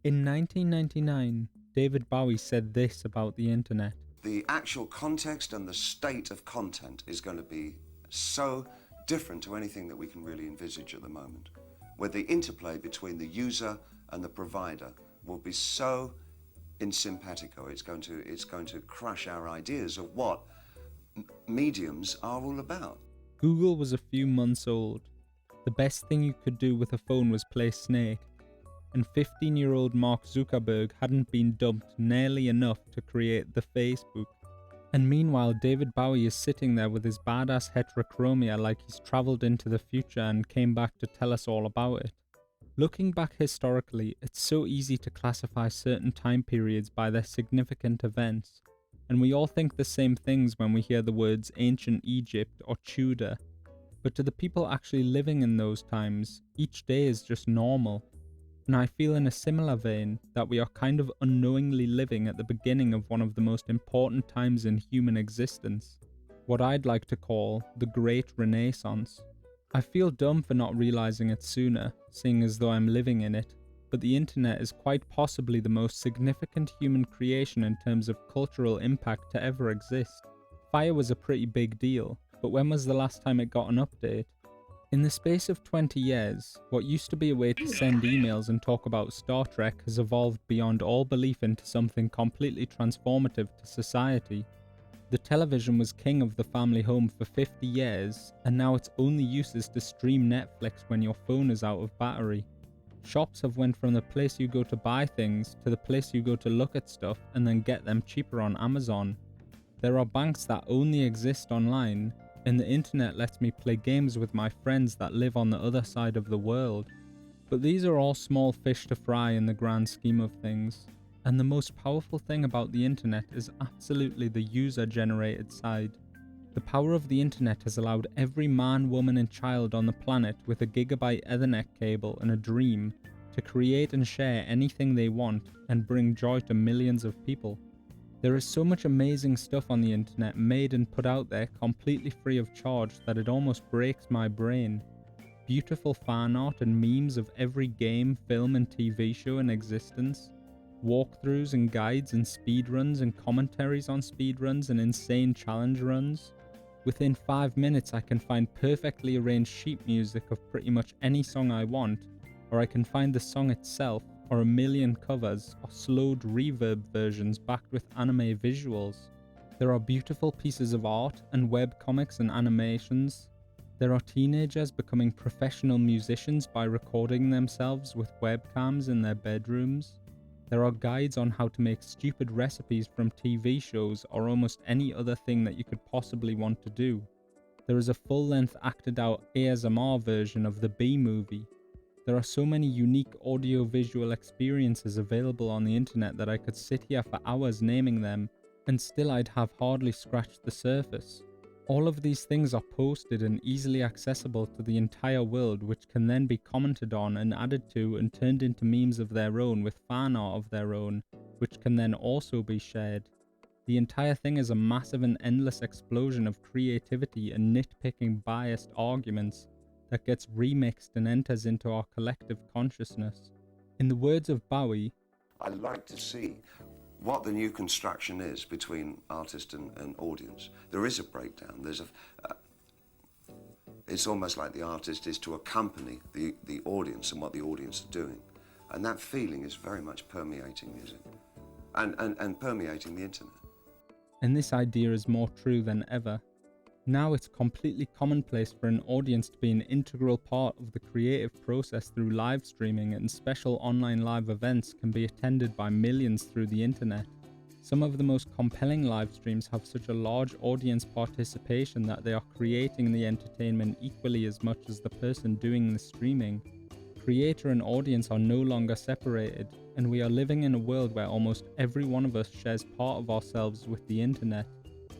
In 1999, David Bowie said this about the internet. The actual context and the state of content is going to be so different to anything that we can really envisage at the moment, where the interplay between the user and the provider will be so in simpatico, it's going to crush our ideas of what mediums are all about. Google was a few months old. The best thing you could do with a phone was play Snake, and 15-year-old Mark Zuckerberg hadn't been dumped nearly enough to create the Facebook. And meanwhile, David Bowie is sitting there with his badass heterochromia like he's travelled into the future and came back to tell us all about it. Looking back historically, it's so easy to classify certain time periods by their significant events, and we all think the same things when we hear the words ancient Egypt or Tudor. But to the people actually living in those times, each day is just normal. And I feel in a similar vein that we are kind of unknowingly living at the beginning of one of the most important times in human existence, what I'd like to call the Great Renaissance. I feel dumb for not realizing it sooner, seeing as though I'm living in it, but the internet is quite possibly the most significant human creation in terms of cultural impact to ever exist. Fire was a pretty big deal, but when was the last time it got an update? In the space of 20 years, what used to be a way to send emails and talk about Star Trek has evolved beyond all belief into something completely transformative to society. The television was king of the family home for 50 years, and now its only use is to stream Netflix when your phone is out of battery. Shops have went from the place you go to buy things to the place you go to look at stuff and then get them cheaper on Amazon. There are banks that only exist online, and the internet lets me play games with my friends that live on the other side of the world. But these are all small fish to fry in the grand scheme of things. And the most powerful thing about the internet is absolutely the user-generated side. The power of the internet has allowed every man, woman and child on the planet with a gigabyte Ethernet cable and a dream to create and share anything they want and bring joy to millions of people. There is so much amazing stuff on the internet made and put out there completely free of charge that it almost breaks my brain. Beautiful fan art and memes of every game, film and TV show in existence. Walkthroughs and guides and speedruns and commentaries on speedruns and insane challenge runs. Within 5 minutes I can find perfectly arranged sheet music of pretty much any song I want, or I can find the song itself, or a million covers, or slowed reverb versions backed with anime visuals. There are beautiful pieces of art and webcomics and animations. There are teenagers becoming professional musicians by recording themselves with webcams in their bedrooms. There are guides on how to make stupid recipes from TV shows or almost any other thing that you could possibly want to do. There is a full-length acted-out ASMR version of the B-movie. There are so many unique audio-visual experiences available on the internet that I could sit here for hours naming them, and still I'd have hardly scratched the surface. All of these things are posted and easily accessible to the entire world, which can then be commented on and added to and turned into memes of their own with fan art of their own, which can then also be shared. The entire thing is a massive and endless explosion of creativity and nitpicking biased arguments that gets remixed and enters into our collective consciousness. In the words of Bowie, I like to see what the new construction is between artist and audience. There is a breakdown. It's almost like the artist is to accompany the audience and what the audience are doing. And that feeling is very much permeating music and permeating the internet. And this idea is more true than ever. Now it's completely commonplace for an audience to be an integral part of the creative process through live streaming, and special online live events can be attended by millions through the internet. Some of the most compelling live streams have such a large audience participation that they are creating the entertainment equally as much as the person doing the streaming. Creator and audience are no longer separated, and we are living in a world where almost every one of us shares part of ourselves with the internet.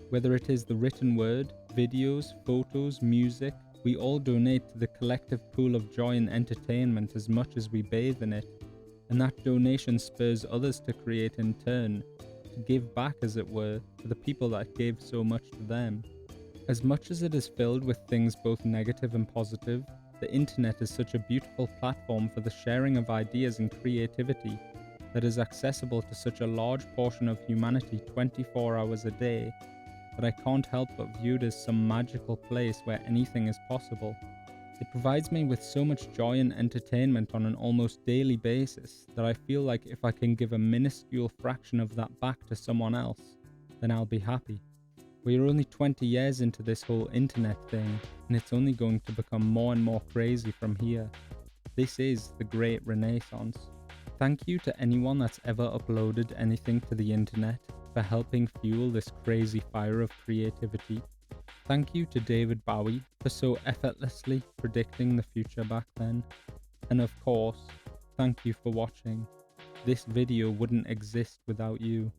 Whether it is the written word, videos, photos, music, we all donate to the collective pool of joy and entertainment as much as we bathe in it, and that donation spurs others to create in turn, to give back as it were, to the people that gave so much to them. As much as it is filled with things both negative and positive, the internet is such a beautiful platform for the sharing of ideas and creativity, that is accessible to such a large portion of humanity 24 hours a day that I can't help but view it as some magical place where anything is possible. It provides me with so much joy and entertainment on an almost daily basis that I feel like if I can give a minuscule fraction of that back to someone else, then I'll be happy. We are only 20 years into this whole internet thing, and it's only going to become more and more crazy from here. This is the Great Renaissance. Thank you to anyone that's ever uploaded anything to the internet for helping fuel this crazy fire of creativity. Thank you to David Bowie for so effortlessly predicting the future back then. And of course, thank you for watching. This video wouldn't exist without you.